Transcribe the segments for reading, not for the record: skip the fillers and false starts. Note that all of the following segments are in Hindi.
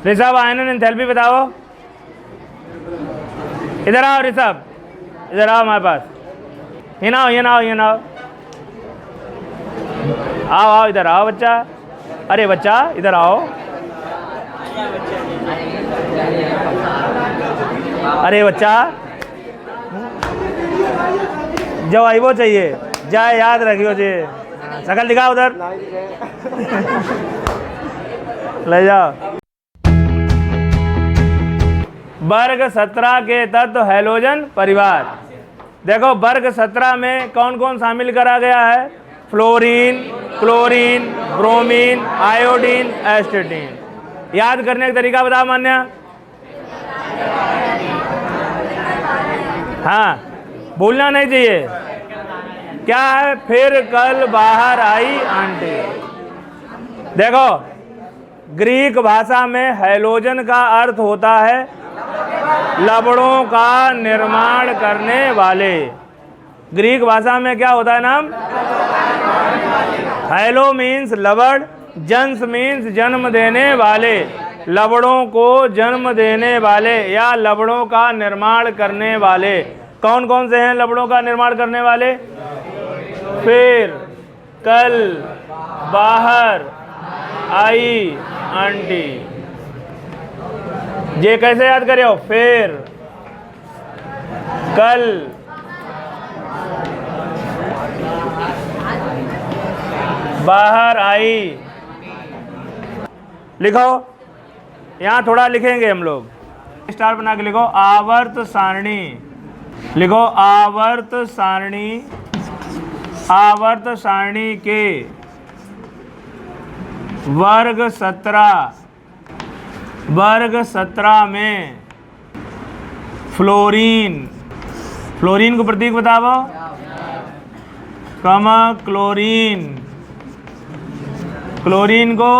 ऋषभ आयनन एंथैल्पी बताओ। इधर आओ ऋषभ, इधर आओ हमारे पास। ये ना आओ आओ इधर आओ बच्चा। अरे बच्चा इधर आओ। अरे बच्चा जो आई वो चाहिए जाए, याद रखियो जी। शकल दिखाओ उधर। ले जाओ। वर्ग 17 के तत्व हैलोजन परिवार। देखो वर्ग 17 में कौन कौन शामिल करा गया है? Fluorine, chlorine, bromine, iodine, एस्टेटीन। याद करने का तरीका बताओ मान्या। हाँ, भूलना नहीं चाहिए। क्या है? फिर कल बाहर आई आंटी। देखो ग्रीक भाषा में हैलोजन का अर्थ होता है लवणों का निर्माण करने वाले। ग्रीक भाषा में क्या होता है नाम? हैलो मीन्स लवण, जन्स मीन्स जन्म देने वाले। लवणों को जन्म देने वाले या लवणों का निर्माण करने वाले। कौन कौन से हैं लवणों का निर्माण करने वाले? फिर कल बाहर आई आंटी। ये कैसे याद करियो? फिर कल बाहर आई। लिखो, यहाँ थोड़ा लिखेंगे हम लोग। स्टार बना के लिखो आवर्त सारणी। लिखो आवर्त सारणी। आवर्त सारणी के वर्ग 17 में फ्लोरीन, फ्लोरीन को प्रतीक बताओ। कम क्लोरीन, क्लोरीन को,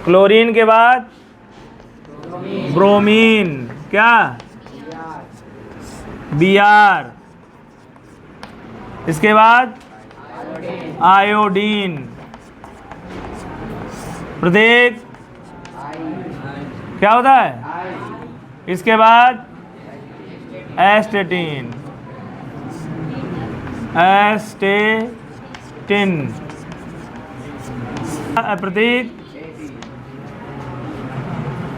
क्लोरीन के बाद ब्रोमीन, क्या? Br। इसके बाद आयोडीन, प्रतीक क्या होता है? इसके बाद एस्टेटीन, एस्टेटिन, प्रतीक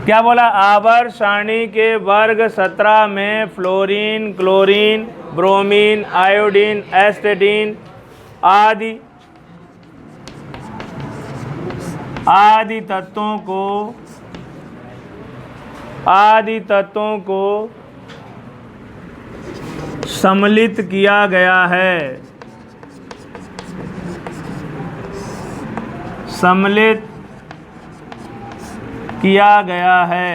क्या बोला? आवर्त सारणी के वर्ग 17 में फ्लोरीन, क्लोरीन, ब्रोमीन, आयोडीन, एस्टेटीन आदि तत्वों को सम्मिलित किया गया है। सम्मिलित किया गया है।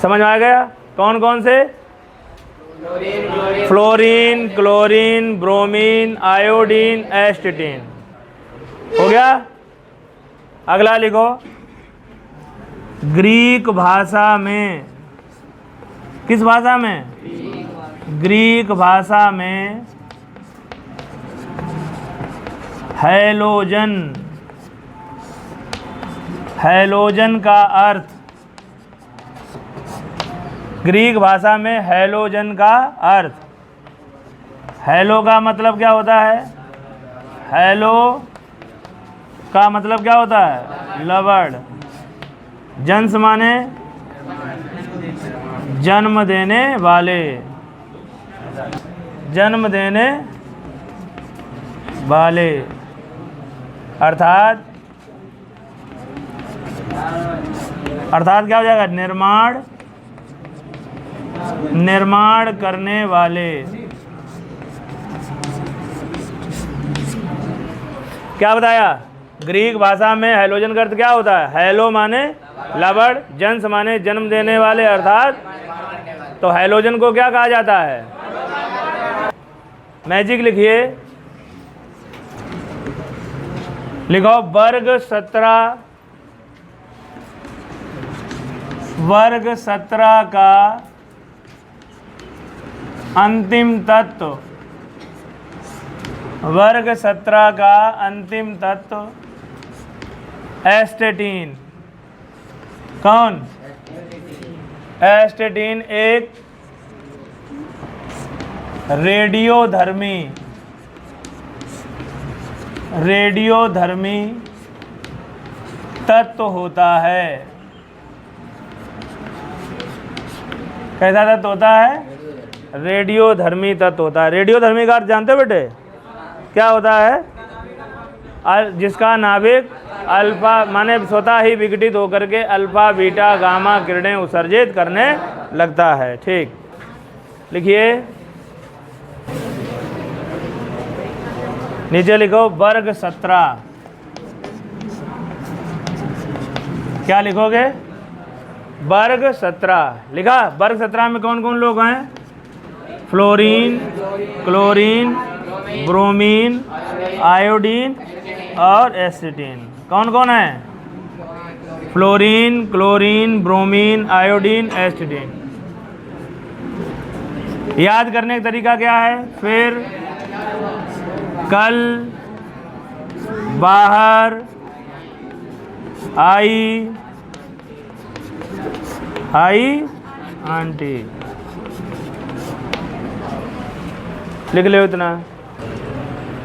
समझ में आ गया? कौन कौन से? Fluorine, chlorine, bromine, iodine, एस्टेटीन। हो गया? अगला लिखो। ग्रीक भाषा में, किस भाषा में? ग्रीक भाषा में हैलोजन, हैलोजन का अर्थ, ग्रीक भाषा में हैलोजन का अर्थ, हैलो का मतलब क्या होता है? हैलो का मतलब क्या होता है? लवण। जन्स माने जन्म देने वाले, जन्म देने वाले। अर्थात क्या हो जाएगा? निर्माण करने वाले। क्या बताया? ग्रीक भाषा में हैलोजन का अर्थ क्या होता है? हैलो माने लवण, जन्स माने जन्म देने वाले। अर्थात तो हैलोजन को क्या कहा जाता है? मैजिक लिखिए। लिखो वर्ग 17 का अंतिम तत्व वर्ग 17 का अंतिम तत्व एस्टेटीन। कौन? एस्टेटीन एक रेडियोधर्मी तत्व होता है। कैसा तत्व होता है? रेडियोधर्मी तत्व होता है। रेडियोधर्मी का अर्थ जानते हो बेटे? क्या होता है? जिसका नाभिक अल्फा माने स्वतः ही विघटित होकर के अल्फा बीटा गामा किरणें उत्सर्जित करने लगता है। ठीक, लिखिए नीचे लिखो वर्ग 17। क्या लिखोगे? वर्ग 17 लिखा। वर्ग 17 में कौन कौन लोग हैं? फ्लोरीन, क्लोरीन, ब्रोमीन, आयोडीन और एसिटीन। कौन कौन है? Fluorine, chlorine, bromine, iodine, astatine. याद करने का तरीका क्या है? फिर कल बाहर आई आंटी। लिख लो इतना।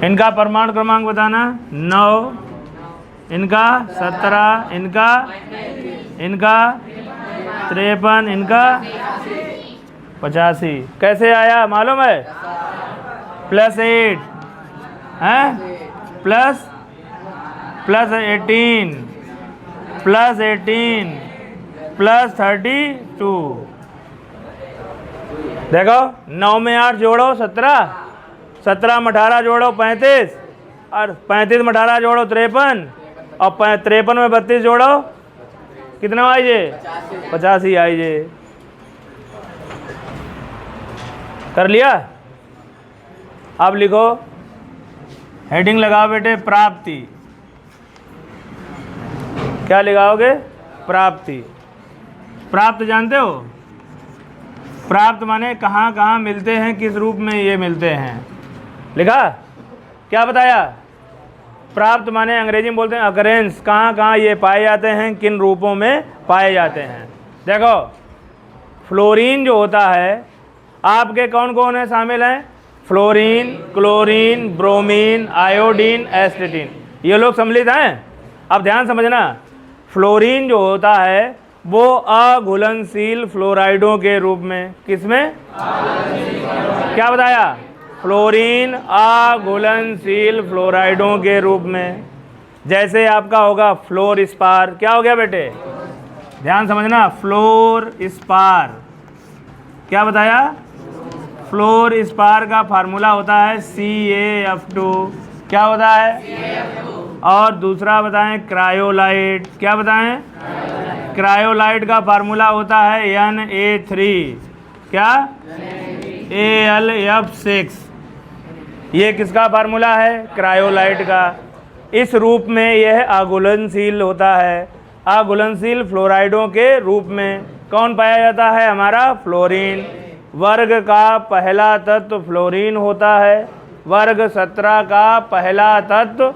इनका परमाणु क्रमांक बताना 9, इनका 17, इनका 53, इनका 85। कैसे आया मालूम है? +8 है, +18 +32। देखो 9 में 8 जोड़ो 17, 17 में 18 जोड़ो 35, और 35 में 18 जोड़ो 53, और 53 में 32 जोड़ो कितना आई जे? 85 आई जे। कर लिया? अब लिखो, हेडिंग लगाओ बेटे प्राप्ति। क्या लगाओगे? प्राप्ति। प्राप्त जानते हो? प्राप्त माने कहाँ कहाँ मिलते हैं, किस रूप में ये मिलते हैं। लिखा? क्या बताया? प्राप्त माने अंग्रेजी में बोलते हैं अकरेंस, कहाँ कहाँ ये पाए जाते हैं, किन रूपों में पाए जाते हैं। देखो फ्लोरीन जो होता है, आपके कौन कौन है शामिल हैं? फ्लोरीन, क्लोरीन, ब्रोमीन, आयोडीन, एसिटीन, ये लोग सम्मिलित हैं। अब ध्यान समझना, फ्लोरीन जो होता है वो अघुलनशील फ्लोराइडों के रूप में, किसमें? क्या बताया? फ्लोरीन अघुलनशील फ्लोराइडों के रूप में। जैसे आपका होगा फ्लोर स्पार। क्या हो गया बेटे? ध्यान समझना, फ्लोर स्पार। क्या बताया? फ्लोर स्पार का फार्मूला होता है CaF2। क्या होता है? और दूसरा बताएं क्रायोलाइट। क्या बताएं? क्रायोलाइट का फार्मूला होता है Na3। क्या? AlF6। ये किसका फार्मूला है? क्रायोलाइट का। इस रूप में यह अघुलनशील होता है। अघुलनशील फ्लोराइडों के रूप में कौन पाया जाता है? हमारा फ्लोरीन। वर्ग का पहला तत्व फ्लोरीन होता है। वर्ग 17 का पहला तत्व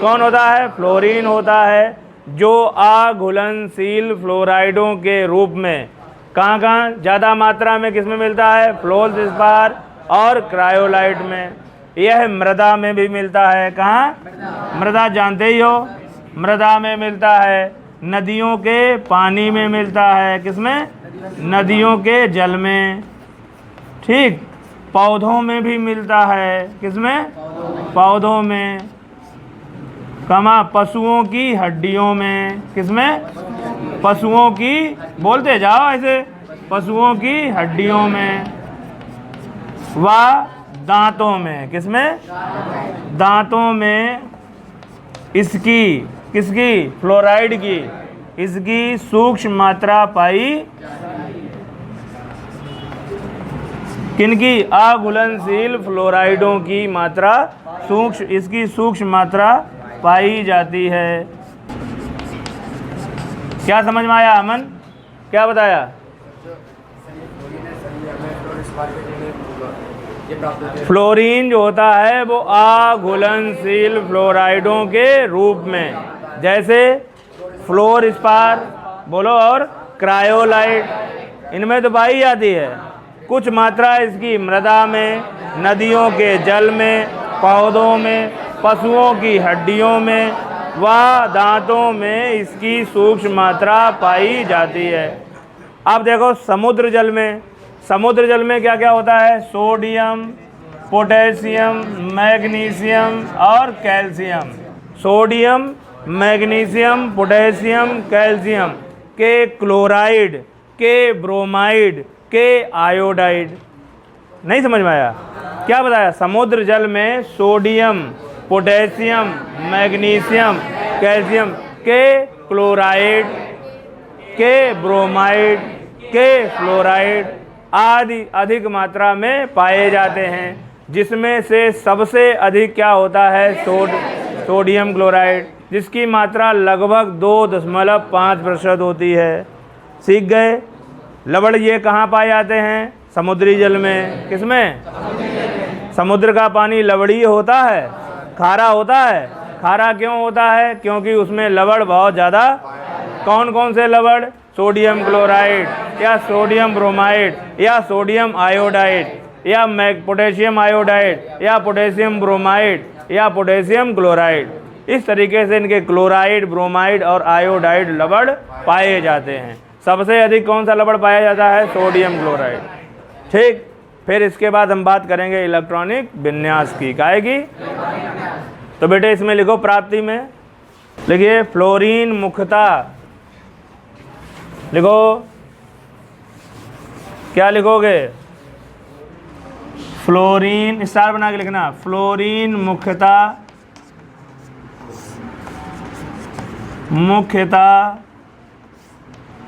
कौन होता है? फ्लोरीन होता है, जो अघुलनशील फ्लोराइडों के रूप में कहाँ कहाँ ज़्यादा मात्रा में किस में मिलता है? फ्लोर स्पार और क्रायोलाइट में। यह मृदा में भी मिलता है। कहाँ? मृदा जानते ही हो, मृदा में मिलता है, नदियों के पानी में मिलता है। किसमें? नदियों के जल में। ठीक, पौधों में भी मिलता है। किसमें? पौधों में। कमा पशुओं की हड्डियों में। किसमें? पशुओं की, बोलते जाओ ऐसे, पशुओं की हड्डियों में व दांतों में। किसमें? दांतों में। इसकी, किसकी? फ्लोराइड की, इसकी सूक्ष्म मात्रा पाई। किनकी? अघुलनशील फ्लोराइडों की मात्रा सूक्ष्म, इसकी सूक्ष्म मात्रा पाई जाती है। क्या समझ में आया अमन? क्या बताया? फ्लोरीन जो होता है वो अघुलनशील फ्लोराइडों के रूप में, जैसे फ्लोर स्पार बोलो और क्रायोलाइट, इनमें तो पाई जाती है। कुछ मात्रा इसकी मृदा में, नदियों के जल में, पौधों में, पशुओं की हड्डियों में व दांतों में इसकी सूक्ष्म मात्रा पाई जाती है। अब देखो समुद्र जल में क्या क्या होता है? सोडियम, पोटेशियम, मैग्नीशियम और calcium. Sodium, magnesium, potassium, calcium के क्लोराइड, के ब्रोमाइड, के आयोडाइड। नहीं समझ में आया? क्या बताया? समुद्र जल में सोडियम, पोटेशियम, मैग्नीशियम, कैल्शियम के क्लोराइड, के ब्रोमाइड, के फ्लोराइड आदि अधिक मात्रा में पाए जाते हैं, जिसमें से सबसे अधिक क्या होता है? सोडियम क्लोराइड, जिसकी मात्रा लगभग 2.5% होती है। सीख गए? लवण ये कहाँ पाए जाते हैं? समुद्री जल में। किसमें? समुद्र का पानी लवणीय होता है, खारा होता है। खारा क्यों होता है? क्योंकि उसमें लवण बहुत ज़्यादा। कौन कौन से लवण? सोडियम क्लोराइड या सोडियम ब्रोमाइड या सोडियम आयोडाइड या पोटेशियम आयोडाइड या पोटेशियम ब्रोमाइड या पोटेशियम क्लोराइड। इस तरीके से इनके क्लोराइड, ब्रोमाइड और आयोडाइड लवण पाए जाते हैं। सबसे अधिक कौन सा लवण पाया जाता है? Sodium chloride. ठीक, फिर इसके बाद हम बात करेंगे इलेक्ट्रॉनिक विन्यास की। काहे की? तो बेटे इसमें लिखो, प्राप्ति में लिखिए फ्लोरीन मुख्यतः, लिखो क्या लिखोगे? फ्लोरीन स्टार बना के लिखना। फ्लोरीन मुख्यतः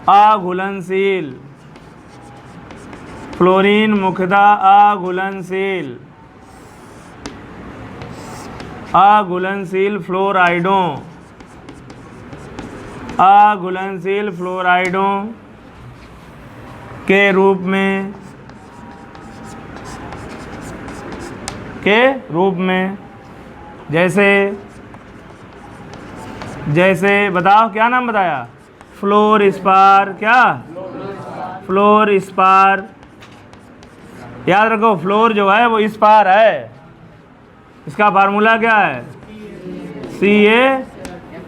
अघुलनशील। फ्लोरीन मुख्यतः अघुलनशील फ्लोराइडों के रूप में जैसे बताओ, क्या नाम बताया? Fluorspar. क्या? Fluorspar. याद रखो, फ्लोर जो है वो स्पार है। इसका फार्मूला क्या है? Ca।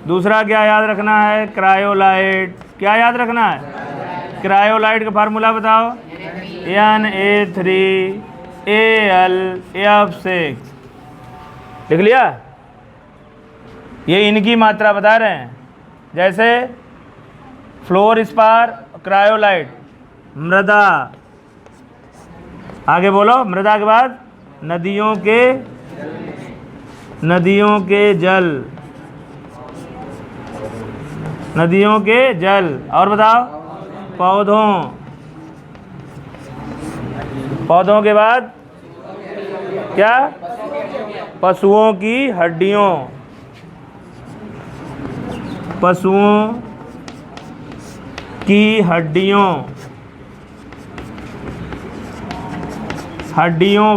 दूसरा क्या याद रखना है? क्रायोलाइट। क्या याद रखना है? क्रायोलाइट का फार्मूला बताओ। Na3Al(F6) लिख लिया? ये इनकी मात्रा बता रहे हैं। जैसे फ्लोर स्पार, क्रायोलाइट, मृदा। आगे बोलो, मृदा के बाद नदियों के जल और बताओ पौधों के बाद क्या? पशुओं की हड्डियों, हड्डियों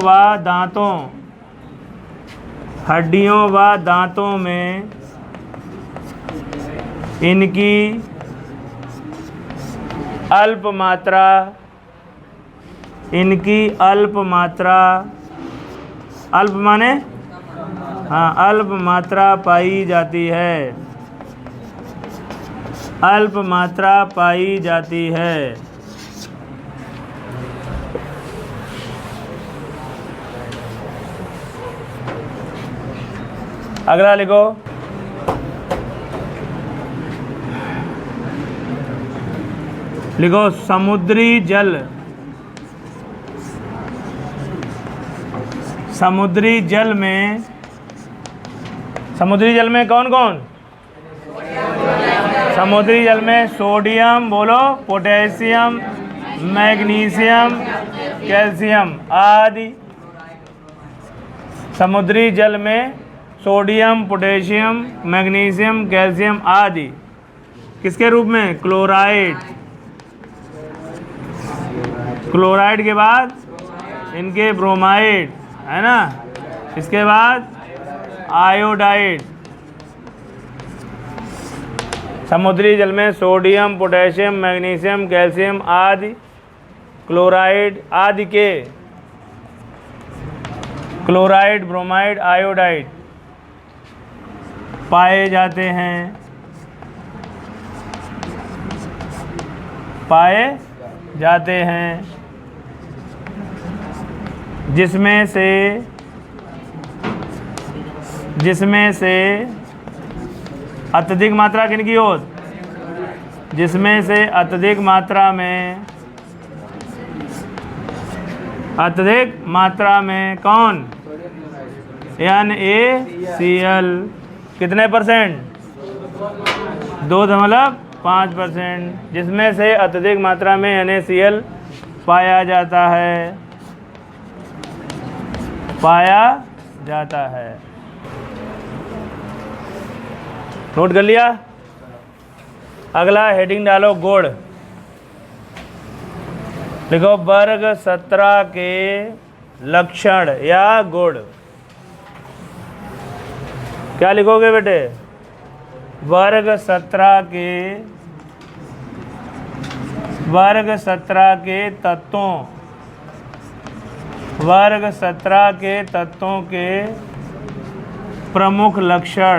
व दांतों में इनकी अल्प मात्रा पाई जाती है। अगला लिखो, समुद्री जल में कौन कौन? समुद्री जल में सोडियम, बोलो, पोटेशियम, मैग्नीशियम, कैल्शियम आदि। समुद्री जल में सोडियम, पोटेशियम, मैग्नीशियम, कैल्शियम आदि किसके रूप में? क्लोराइड के बाद इनके ब्रोमाइड, है ना। इसके बाद आयोडाइड, समुद्री जल में सोडियम, पोटेशियम, मैग्नीशियम, कैल्शियम आदि, क्लोराइड आदि के क्लोराइड, ब्रोमाइड, आयोडाइड पाए जाते हैं, पाए जाते हैं, जिसमें से अत्यधिक मात्रा किनकी हो, जिसमें से अत्यधिक मात्रा में कौन, NaCl कितने परसेंट, 2.5%, जिसमें से अत्यधिक मात्रा में NaCl पाया जाता है। नोट कर लिया। अगला हेडिंग डालो गुण। लिखो वर्ग 17 के लक्षण या गुण। क्या लिखोगे बेटे, वर्ग 17 के तत्वों, वर्ग 17 के तत्वों के प्रमुख लक्षण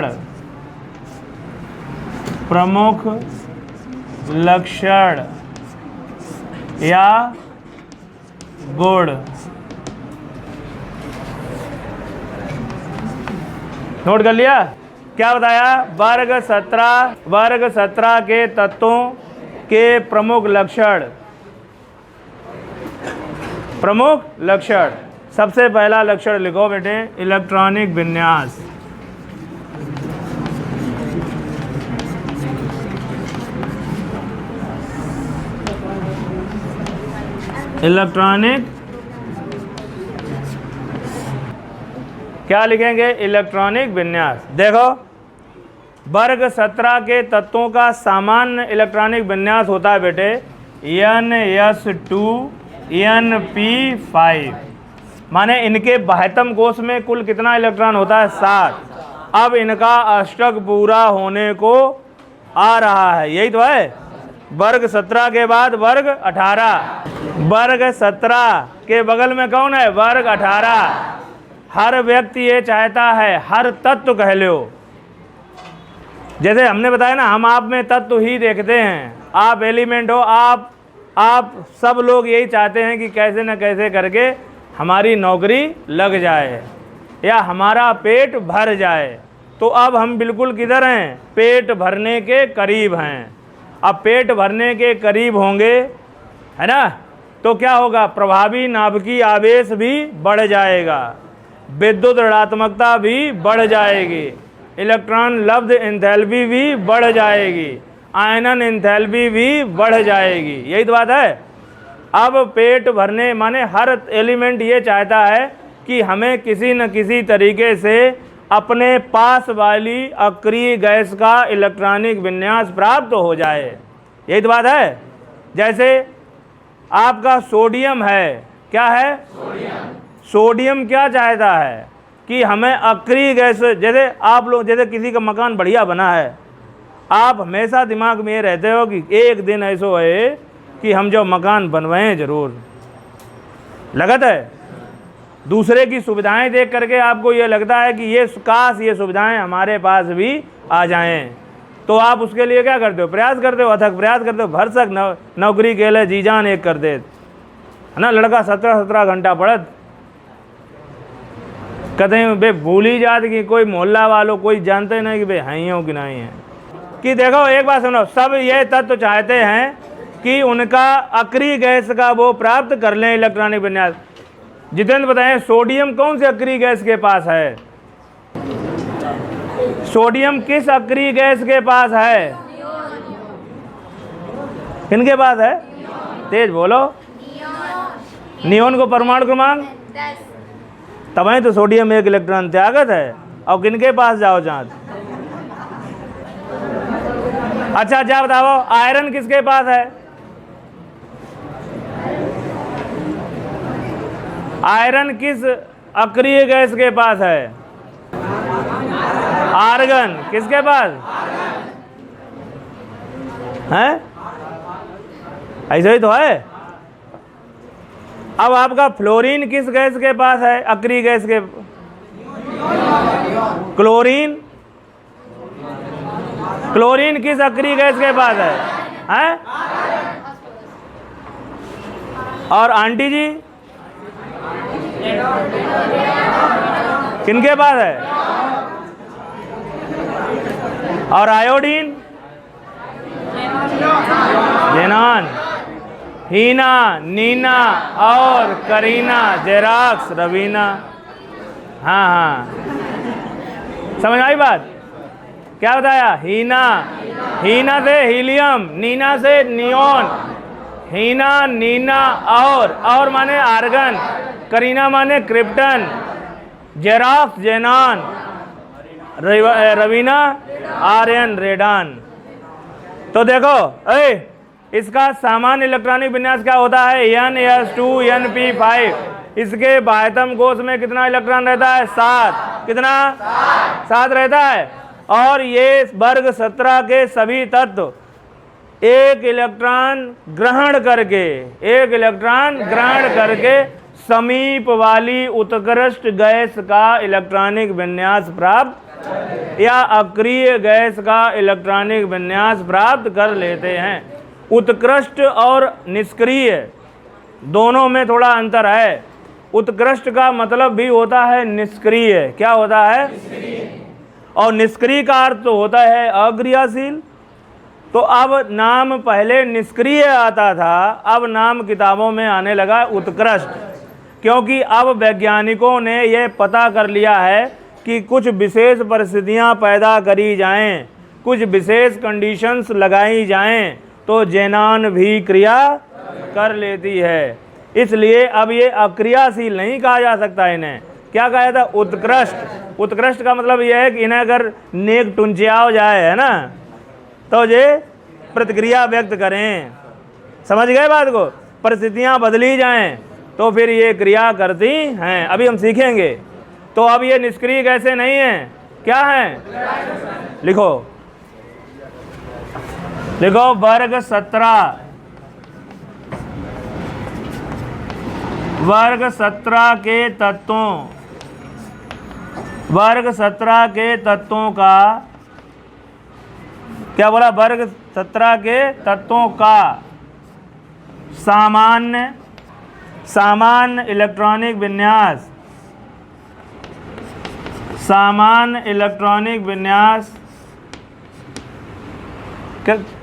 या गुण। नोट कर लिया। क्या बताया, वर्ग 17 के तत्वों के प्रमुख लक्षण। सबसे पहला लक्षण लिखो बेटे, इलेक्ट्रॉनिक विन्यास। इलेक्ट्रॉनिक, क्या लिखेंगे, इलेक्ट्रॉनिक विन्यास। देखो, वर्ग 17 के तत्वों का सामान्य इलेक्ट्रॉनिक विन्यास होता है बेटे NS2 Np5, माने इनके बाह्यतम कोश में कुल कितना इलेक्ट्रॉन होता है, 7। अब इनका अष्टक पूरा होने को आ रहा है, यही तो है। वर्ग 17 के बाद वर्ग 18, वर्ग 17 के बगल में कौन है, वर्ग 18। हर व्यक्ति ये चाहता है, हर तत्व कह लो, जैसे हमने बताया ना, हम आप में तत्व ही देखते हैं, आप एलिमेंट हो, आप सब लोग यही चाहते हैं कि कैसे न कैसे करके हमारी नौकरी लग जाए या हमारा पेट भर जाए। तो अब हम बिल्कुल किधर हैं, पेट भरने के करीब हैं। अब पेट भरने के करीब होंगे, है ना, तो क्या होगा, प्रभावी नाभिकीय आवेश भी बढ़ जाएगा, विद्युत ऋणात्मकता भी बढ़ जाएगी, इलेक्ट्रॉन लब्ध एंथैल्पी भी बढ़ जाएगी, आयनन एंथैल्पी भी बढ़ जाएगी। यही तो बात है। अब पेट भरने माने हर एलिमेंट ये चाहता है कि हमें किसी न किसी तरीके से अपने पास वाली अक्रिय गैस का इलेक्ट्रॉनिक विन्यास प्राप्त हो जाए। यही तो बात है। जैसे आपका सोडियम है, क्या है, सोडियम क्या चाहता है कि हमें अक्रिय गैस, जैसे आप लोग, जैसे किसी का मकान बढ़िया बना है, आप हमेशा दिमाग में ये रहते हो कि एक दिन ऐसा है कि हम जो मकान बनवाएं जरूर, लगत है। दूसरे की सुविधाएं देख करके आपको ये लगता है कि ये काश ये सुविधाएं हमारे पास भी आ जाएं, तो आप उसके लिए क्या करते हो, प्रयास करते हो, अथक प्रयास करते हो, भरसक नौकरी के लिए जी जान एक कर दे, है ना। लड़का 17 घंटा पढ़त, कहीं बे भूल ही जात कि कोई मोहल्ला वालों कोई जानते नहीं कि भाई हैं हो कि नहीं है। कि देखो एक बात सुनो, सब ये तत्व चाहते हैं कि उनका अक्रिय गैस का वो प्राप्त कर लें इलेक्ट्रॉनिक विन्यास। जितेंद्र बताएं, सोडियम कौन से अक्रिय गैस के पास है, सोडियम किस अक्रिय गैस के पास है, किनके पास है, तेज बोलो, नियोन को परमाणु क्रमांक 10, तब तो सोडियम एक इलेक्ट्रॉन त्यागत है। और किनके पास जाओ चाँद, अच्छा जा बताओ, आयरन किसके पास है, आयरन किस अक्रिय गैस के पास है? आर्गन किसके पास है? ऐसा ही तो है। अब आपका फ्लोरीन किस गैस के पास है? अक्रिय गैस के। क्लोरीन, क्लोरीन किस अक्रिय गैस के पास है? और आंटी जी किनके पास है? और आयोडीन? जेनॉन, हीना, नीना और करीना, जेराक्स, रवीना। हाँ हाँ, समझ आई बात? क्या बताया? हीना, हीना से हीलियम, नीना से नियोन, हीना, नीना और माने आर्गन, करीना माने krypton, Xerox xenon, Raveena Aryan radon. तो देखो इसका सामान्य इलेक्ट्रॉनिक विन्यास क्या होता है? NS2Np5। इसके बाह्यतम कोश में कितना इलेक्ट्रॉन रहता है? 7। कितना? 7 रहता है। और ये वर्ग 17 के सभी तत्व एक इलेक्ट्रॉन ग्रहण करके समीप वाली उत्कृष्ट गैस का इलेक्ट्रॉनिक विन्यास प्राप्त या अक्रिय गैस का इलेक्ट्रॉनिक विन्यास प्राप्त कर लेते हैं। उत्कृष्ट और निष्क्रिय दोनों में थोड़ा अंतर है। उत्कृष्ट का मतलब भी होता है निष्क्रिय। क्या होता है? और निष्क्रिय का अर्थ तो होता है अक्रियाशील। तो अब नाम पहले निष्क्रिय आता था, अब नाम किताबों में आने लगा उत्कृष्ट, क्योंकि अब वैज्ञानिकों ने यह पता कर लिया है कि कुछ विशेष परिस्थितियां पैदा करी जाएं, कुछ विशेष कंडीशंस लगाई जाएं तो जेनॉन भी क्रिया कर लेती है। इसलिए अब ये अक्रियाशील नहीं कहा जा सकता इन्हें। क्या कहा जाता? उत्कृष्ट। उत्कृष्ट का मतलब यह है कि इन्हें अगर नेक टुंचिया हो जाए, है ना, तो ये प्रतिक्रिया व्यक्त करें। समझ गए बात को? परिस्थितियां बदली जाएं तो फिर ये क्रिया करती हैं। अभी हम सीखेंगे। तो अब ये निष्क्रिय कैसे नहीं है? क्या है? लिखो वर्ग 17। वर्ग 17 के तत्वों का क्या बोला? वर्ग 17 के तत्वों का सामान्य इलेक्ट्रॉनिक विन्यास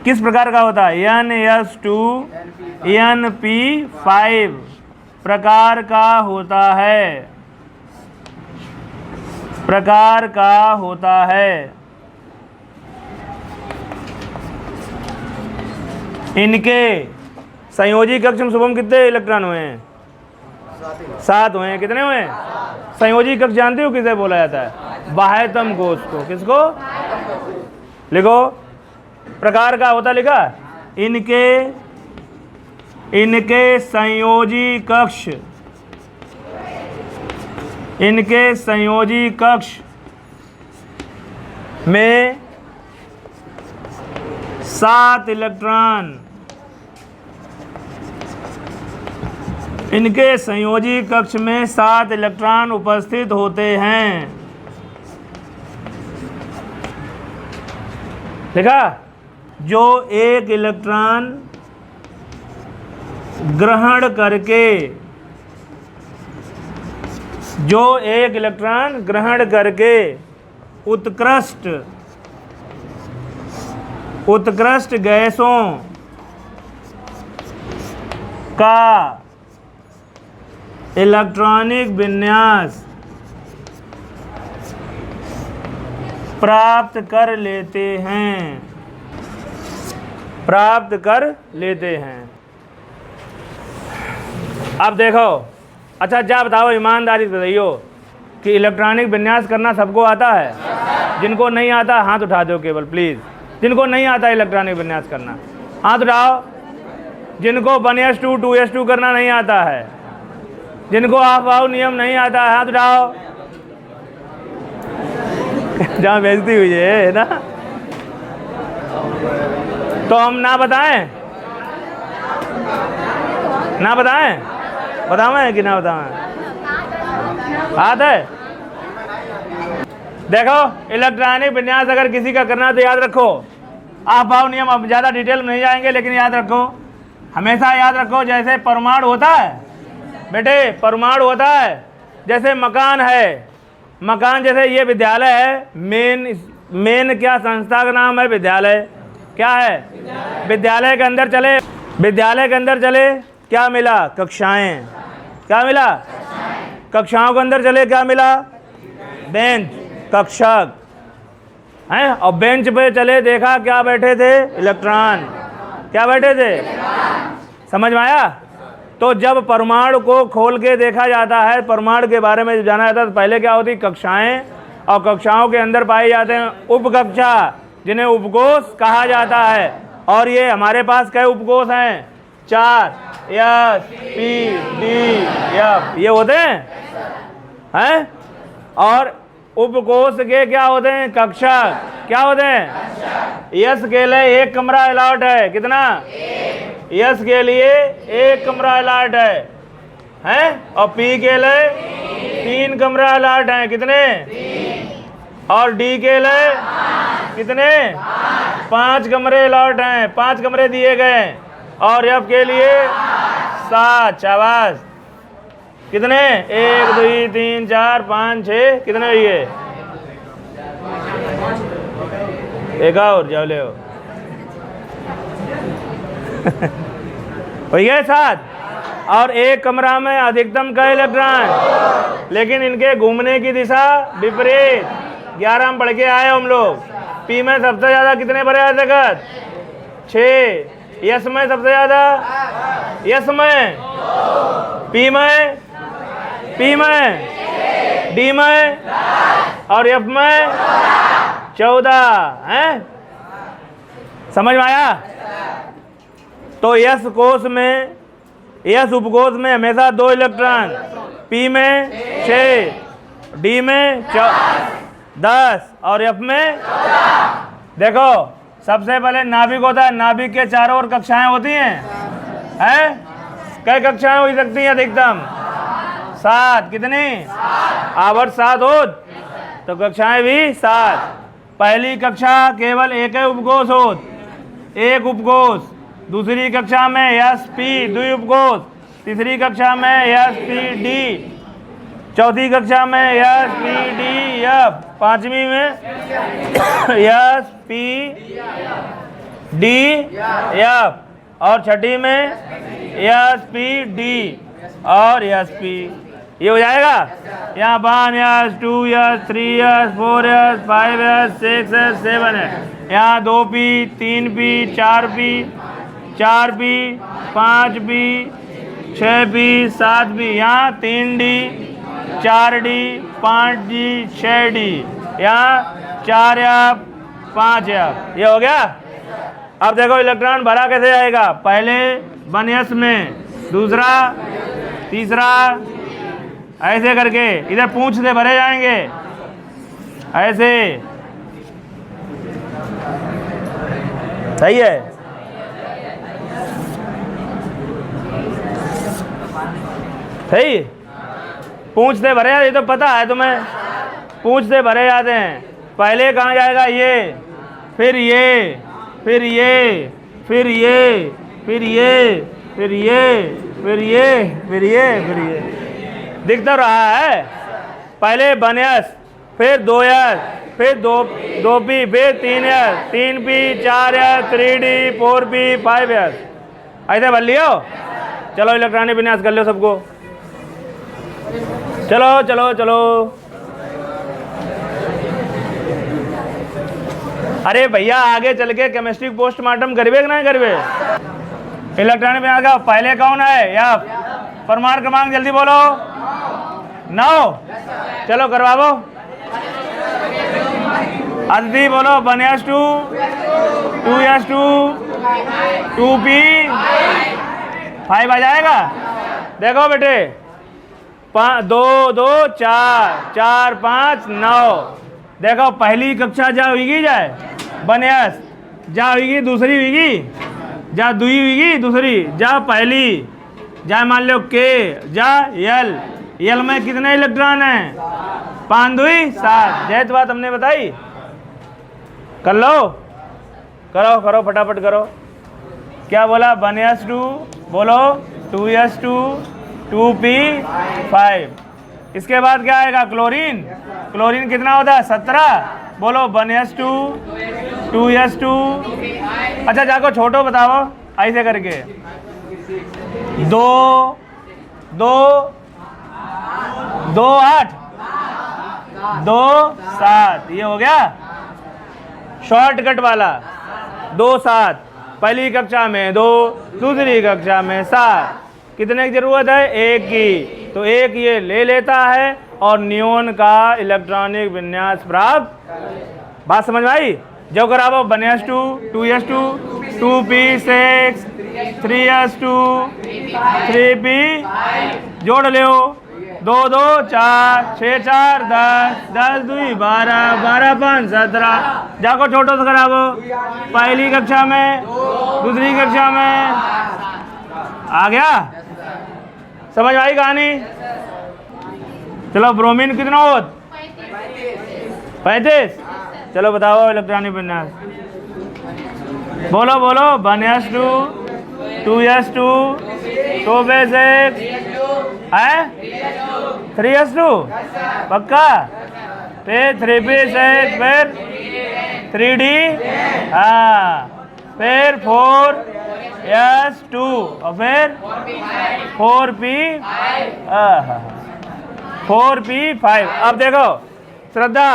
किस प्रकार का होता है? NS2Np5 प्रकार का होता है। इनके संयोजी कक्ष में शुभम कितने इलेक्ट्रॉन हुए हैं? 7 हुए हैं। कितने हुए हैं? संयोजी कक्ष जानते हो किसे बोला जाता है? बाह्यतम कोश को। किसको? लिखो प्रकार का होता लिखा। इनके संयोजी कक्ष में 7 इलेक्ट्रॉन, इनके संयोजी कक्ष में 7 इलेक्ट्रॉन उपस्थित होते हैं। देखा? जो एक इलेक्ट्रॉन ग्रहण करके उत्कृष्ट गैसों का इलेक्ट्रॉनिक विन्यास प्राप्त कर लेते हैं। अब देखो, अच्छा जा बताओ, ईमानदारी से बताइयो कि इलेक्ट्रॉनिक विन्यास करना सबको आता है? जिनको नहीं आता हाथ उठा दो केवल, प्लीज़। जिनको नहीं आता इलेक्ट्रॉनिक विन्यास करना हाथ उठाओ। जिनको 1s2 2s2 करना नहीं आता है जिनको आफवाह नियम नहीं आता हाथ उठाओ। जहाँ बेइज्जती हुई है ना, तो हम ना बताएं, ना बताएं, बतावें कि ना बतावें? बात है। देखो इलेक्ट्रॉनिक विन्यास अगर किसी का करना तो याद रखो, आफवाह नियम, अब ज़्यादा डिटेल में नहीं जाएंगे, लेकिन याद रखो, हमेशा याद रखो, जैसे परमाणु होता है बेटे, परमाणु होता है, जैसे मकान है, मकान जैसे ये विद्यालय है, मेन क्या संस्था का नाम है? विद्यालय। क्या है? विद्यालय के अंदर चले, विद्यालय के अंदर चले, क्या मिला? कक्षाएं। क्या मिला? कक्षाओं के अंदर चले, क्या मिला? बेंच, कक्षक हैं। और बेंच पे चले, देखा क्या बैठे थे? इलेक्ट्रॉन। क्या बैठे थे? समझ में आया? तो जब परमाणु को खोल के देखा जाता है, परमाणु के बारे में जाना जाता है, तो पहले क्या होती? कक्षाएं, और कक्षाओं के अंदर पाए जाते हैं उपकक्षा, जिन्हें उपकोष कहा जाता है। और ये हमारे पास कई उपकोष हैं? 4, एस, पी, डी, एफ, ये होते हैं। और उपकोष के क्या होते हैं? कक्षक। क्या होते हैं? यस के लिए एक कमरा अलाउड है। कितना? यस के लिए एक कमरा अलाउड है। और पी के लिए 3 कमरा अलाउड है। कितने? और डी के लिए कितने? 5 कमरे अलाउड हैं, 5 कमरे दिए गए। और एफ के लिए 7। शाबाश। कितने? 1 2 3 4 5 6, कितने ये? एक और जाओ ले हो गए 7। और एक कमरा में अधिकतम का इलेक्ट्रॉन, लेकिन इनके घूमने की दिशा विपरीत। 11 में पढ़ के आए हम लोग। पी में सबसे ज्यादा कितने भरे आ सकत? 6। यस में सबसे ज्यादा? यस में, पी में, पी में, डी में, और एफ में 14 हैं। समझ में आया? तो यस कोष में, यस उपकोष में हमेशा 2 इलेक्ट्रॉन, पी में 6, डी में 10, और एफ में। देखो सबसे पहले नाभिक होता है, नाभिक के चारों ओर कक्षाएं होती हैं। कई कक्षाएं हो सकती हैं? अधिकतम 7। कितनी? आवर्त 7 हो तो कक्षाएं भी 7। पहली कक्षा केवल एक उपकोष हो, एक उपकोष। दूसरी कक्षा में एस पी 2 उपकोष। तीसरी कक्षा में एस पी डी। चौथी कक्षा में एस पी डी एफ। पांचवी में एस पी डी एफ। और छठी में एस पी डी और एस पी। ये हो जाएगा। यहाँ 1 S 2 S 3 S 4 S 5 S 6 S 7 है। यहाँ 2 P 3 P 4 P 4 P 5 P 6 P 7 P. यहाँ 3 डी 4 डी 5 डी 6 डी। यहाँ 4 एफ 5 एफ। ये हो गया। अब देखो इलेक्ट्रॉन भरा कैसे आएगा। पहले 1 एस में, दूसरा, तीसरा, ऐसे करके इधर पूंछ से भरे जाएंगे। ऐसे सही है। सही, पूंछ से भरे, ये तो पता है तुम्हें, पूंछ से भरे जाते हैं। पहले कहाँ जाएगा? ये, फिर ये, फिर ये, फिर ये, फिर ये, फिर ये, फिर ये, फिर ये, फिर ये। दिख तो रहा है। पहले 1 एस, फिर 2 एस, फिर 2 पी, फिर 3 S, 3 P 4 S 3 D 4 P 5 S. ऐसे भर लियो। चलो इलेक्ट्रॉनिक विन्यास कर लो सबको। चलो चलो चलो। अरे भैया आगे चल के केमिस्ट्री पोस्टमार्टम करवे कि नहीं करवे? इलेक्ट्रॉनिक विन्यास का पहले कौन है? या परमाणु क्रमांक जल्दी बोलो। 9। चलो करवाओ। अदिति बोलो। 1s2 2s2 2p 5 आ जाएगा। देखो बेटे 2 2 4 4 5 9। देखो पहली कक्षा जा हुई जाए बनयास जा हुई, दूसरी हुई जा दुई हुई, दूसरी जा पहली जा मान लो के जा यल। यल में कितने इलेक्ट्रॉन हैं? 5 2 7। जैत बात हमने बताई, कर लो, करो करो फटाफट करो। क्या बोला? 1s2 बोलो, 2s2 2p5। इसके बाद क्या आएगा? क्लोरीन। क्लोरीन कितना होता है? 17। बोलो 1s2 2s2। अच्छा जाको छोटो बताओ ऐसे करके, 2 2 2 8 2 7। ये हो गया शॉर्टकट वाला। 2 7 पहली कक्षा में 2, दूसरी कक्षा में 7। कितने की जरूरत है? 1 की। तो 1 ये ले लेता है और नियोन का इलेक्ट्रॉनिक विन्यास प्राप्त। बात समझ में आई? जो करावो 1s2 2s2 2p6 3s2 3p जोड़ लो, 2 2 4 6 4 10 10 2 12 12 5 17। जाको छोटो से करावो, पहली कक्षा में दूसरी कक्षा में। आ गया? समझ में आई कहानी? चलो ब्रोमीन कितना हो? 35। चलो बताओ इलेक्ट्रॉनिक विन्यास। बोलो बोलो 1s2 2s2 2p6 है 3s2 पक्का, फिर 3p6 फिर 3d, हाँ फिर 4s2 और फिर 4p5। अब देखो श्रद्धा,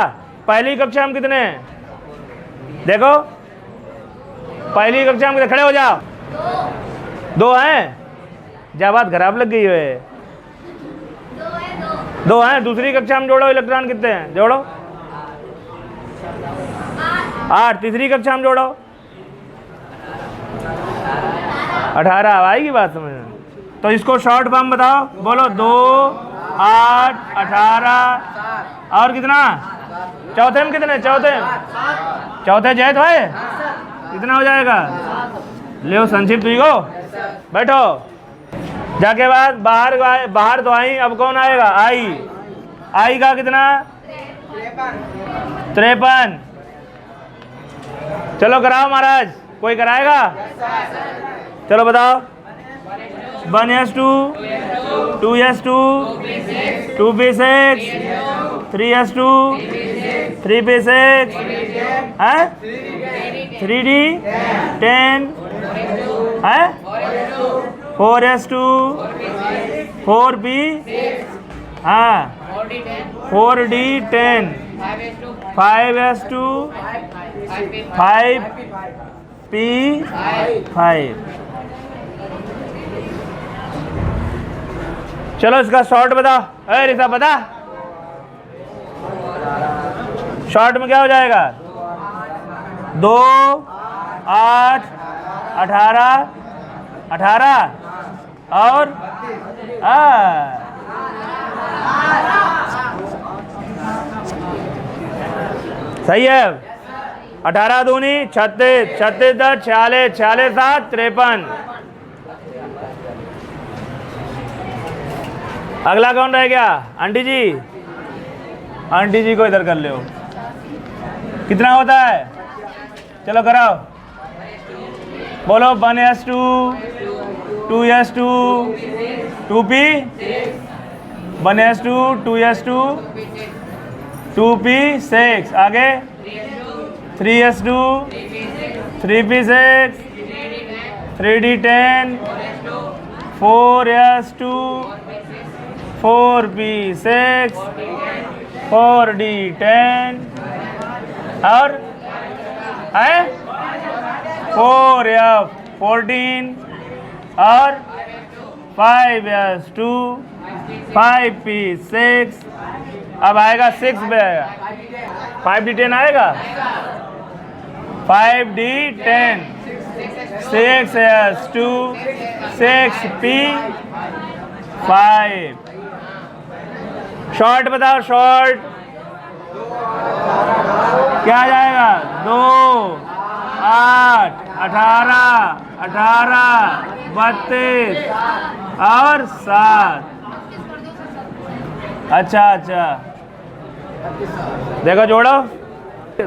पहली कक्षा में कितने हैं? देखो पहली कक्षा में खड़े हो जाओ। 2 हैं। क्या बात खराब लग गई है? 2 हैं। दूसरी कक्षा में जोड़ो इलेक्ट्रॉन कितने हैं? जोड़ो 8। तीसरी कक्षा में जोड़ो 18। आएगी बात समझ में? तो इसको शॉर्ट फॉर्म बताओ। बोलो 2 8 18 और कितना? चौथे में कितने? चौथे जय तो है, कितना हो जाएगा? ले संक्षिप्त हुई हो, बैठो। जाके बाद बाहर तो आई, अब कौन आएगा? आई का कितना? 53। चलो कराओ महाराज, कोई कराएगा? चलो बताओ 1s2 2s2 2p6 3s2 3p6 है 3d 10 है 4s2 4p हाँ 4d 10 5s2 5p5। चलो इसका शॉर्ट बता। अरे रिसा बता, शॉर्ट में क्या हो जाएगा? 2 8 18 और सही है। 18 दूनी 36 36 10 46 46 7 53। अगला कौन रह गया? आंटी जी। आंटी जी को इधर कर लो। कितना होता है? चलो कराओ। बोलो 1s2 2s2 2p 1s2 2s2 2p6 आगे 3s2 3p6 3d10 4s2 4p6 4d10 और है 4f14 और 5s2 5p6। अब आएगा 6 पे आएगा 5d10 आएगा 5d10 6s2 6p5 शॉर्ट बताओ, शॉर्ट क्या आ जाएगा? 2 8 18 18 32 और 7। अच्छा अच्छा, देखो जोड़ो,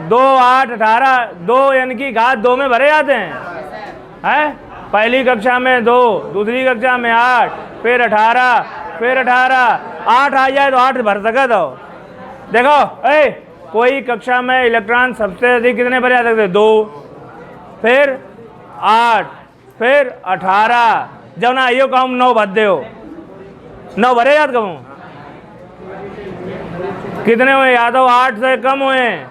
2 8 18, 2 यानी कि घात 2 में भरे जाते हैं। पहली कक्षा में 2, दूसरी कक्षा में 8, फिर 18, फिर 18, 8 आ जाए तो 8 भर सके। तो देखो कोई कक्षा में इलेक्ट्रॉन सबसे अधिक कितने भरे जा सकते? 2, फिर 8, फिर 18। जब ना आइयो कहूँ 9 भर दे हो, 9 भरे याद कहूँ कितने हुए? या तो 8 से कम हुए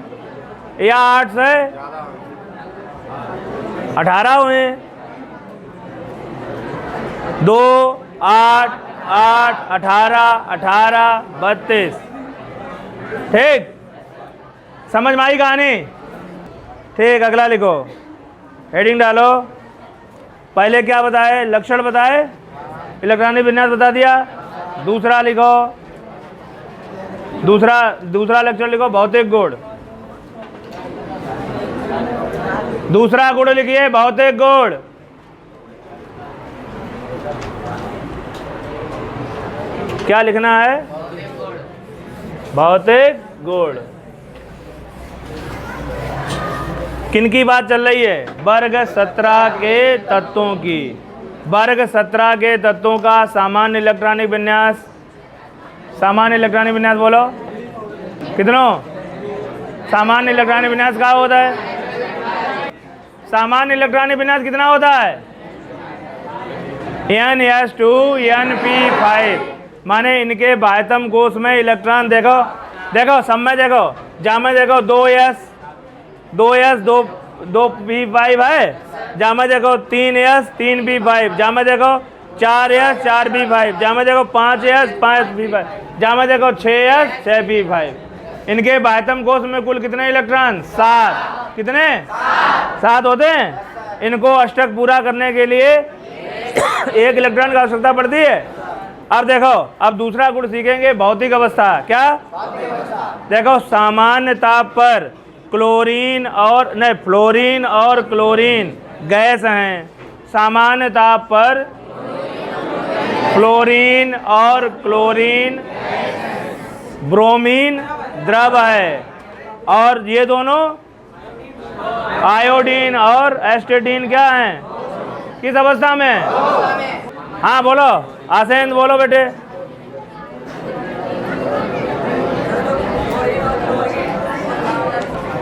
या 8 से 18 हुए। 2 8 8 18 18 32। ठीक, समझ में आई कहानी? ठीक, अगला लिखो, हेडिंग डालो। पहले क्या बताए? लक्षण बताए, इलेक्ट्रॉनिक विन्यास बता दिया। दूसरा लिखो, दूसरा लक्षण लिखो, भौतिक गुण। दूसरा गुण लिखिए, भौतिक गुण। क्या लिखना है? भौतिक गुण। किनकी बात चल रही है? वर्ग 17 के तत्वों की। वर्ग 17 के तत्वों का सामान्य इलेक्ट्रॉनिक विन्यास। सामान्य इलेक्ट्रॉनिक विन्यास बोलो कितनों? सामान्य इलेक्ट्रॉनिक विन्यास क्या होता है? सामान्य इलेक्ट्रॉनिक विन्यास कितना होता है? Ns2 Np5। माने इनके बाह्यतम कोश में इलेक्ट्रॉन देखो, देखो सब में देखो, जा में देखो 2s 2p5 है, जा में देखो 3s 3p5, जा में देखो 4s 4p5, जा में देखो 5s 5p5, जा में देखो 6s 6p5। इनके बाह्यतम कोश में कुल कितने इलेक्ट्रॉन? 7। कितने? 7 होते हैं। इनको अष्टक पूरा करने के लिए एक इलेक्ट्रॉन की आवश्यकता पड़ती है। अब देखो, अब दूसरा गुण सीखेंगे, भौतिक अवस्था। क्या? देखो, सामान्य ताप पर क्लोरीन और नहीं फ्लोरीन और क्लोरीन गैस हैं। सामान्य ताप पर फ्लोरीन और क्लोरीन, ब्रोमीन द्रव है, और ये दोनों आयोडीन और एस्टेडीन क्या हैं? किस अवस्था में? हाँ बोलो, आसेंद बोलो बेटे।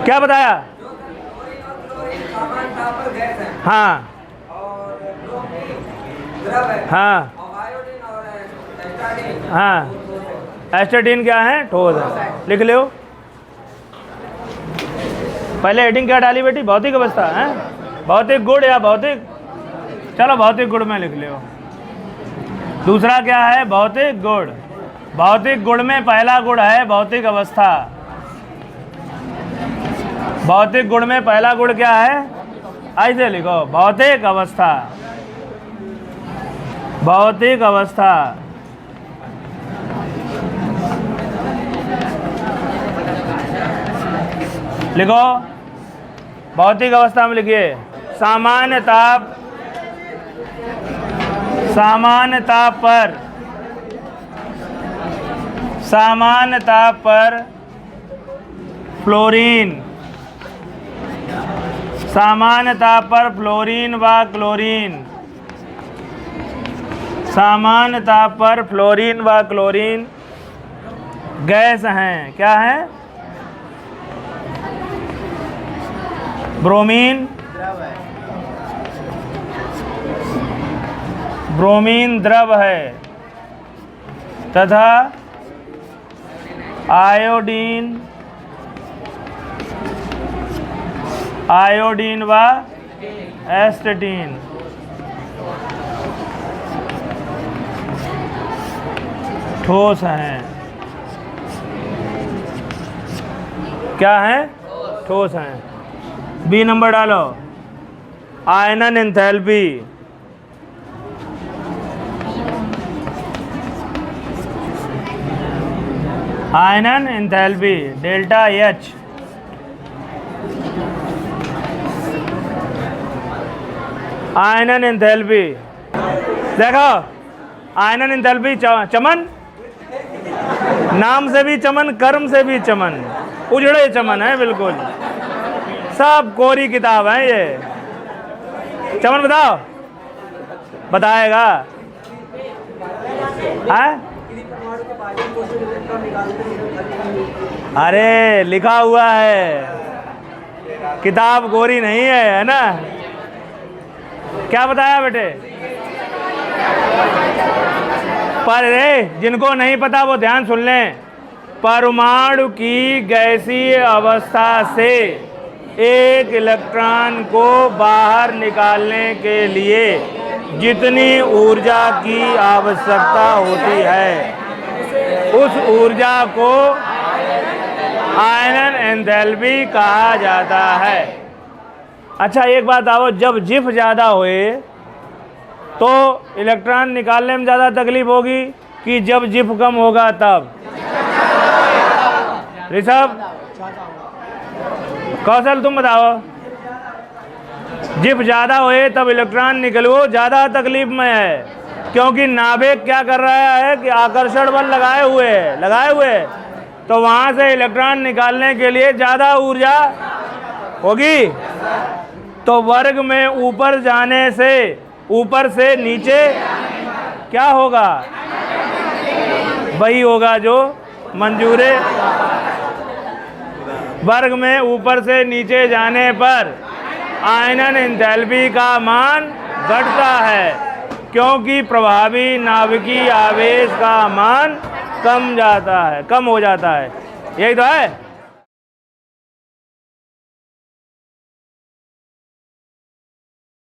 क्या बताया? हाँ हाँ हाँ, एस्टेडीन क्या है? ठोस है। लिख लो। पहले हेडिंग क्या डाली बेटी? भौतिक अवस्था है, भौतिक गुण या भौतिक, चलो भौतिक गुण में लिख लो। दूसरा क्या है? भौतिक गुण। भौतिक गुण में पहला गुण है भौतिक अवस्था। भौतिक गुण में पहला गुण क्या है? ऐसे लिखो, भौतिक अवस्था। भौतिक अवस्था। लिखो, भौतिक अवस्था में लिखिए, सामान्य ताप, सामान्य ताप पर, सामान्य ताप पर फ्लोरीन, सामान्य ताप पर फ्लोरीन व क्लोरीन, सामान्य ताप पर फ्लोरीन व क्लोरीन गैस हैं। क्या है? ब्रोमीन, ब्रोमीन द्रव है तथा आयोडीन, आयोडीन व एस्टेटीन ठोस हैं। क्या हैं? ठोस हैं। बी नंबर डालो, आयनन एंथैल्पी। आयनन एंथैल्पी डेल्टा एच। आयनन एंथैल्पी देखो, आयनन एंथैल्पी चमन, नाम से भी चमन, कर्म से भी चमन, उजड़े चमन है बिल्कुल। सब कोरी किताब है ये। चमन बताओ, बताएगा है? अरे लिखा हुआ है, किताब कोरी नहीं है ना। क्या बताया बेटे? पर जिनको नहीं पता वो ध्यान सुन लें। परमाणु की गैसीय अवस्था से एक इलेक्ट्रॉन को बाहर निकालने के लिए जितनी ऊर्जा की आवश्यकता होती है उस ऊर्जा को आयनन एंथैल्पी कहा जाता है। अच्छा एक बात आओ, जब जिफ ज़्यादा होए तो इलेक्ट्रॉन निकालने में ज़्यादा तकलीफ होगी कि जब जिफ कम होगा तब? ऋषभ, कौशल तुम बताओ। जिफ ज़्यादा होए तब इलेक्ट्रॉन निकलो ज़्यादा तकलीफ में है, क्योंकि नाभिक क्या कर रहा है कि आकर्षण बल लगाए हुए तो वहाँ से इलेक्ट्रॉन निकालने के लिए ज़्यादा ऊर्जा होगी। तो वर्ग में ऊपर जाने से, ऊपर से नीचे क्या होगा? वही होगा जो मंजूरे। वर्ग में ऊपर से नीचे जाने पर आयनन एंथैल्पी का मान घटता है, क्योंकि प्रभावी नाभिकीय आवेश का मान कम हो जाता है। यही तो है।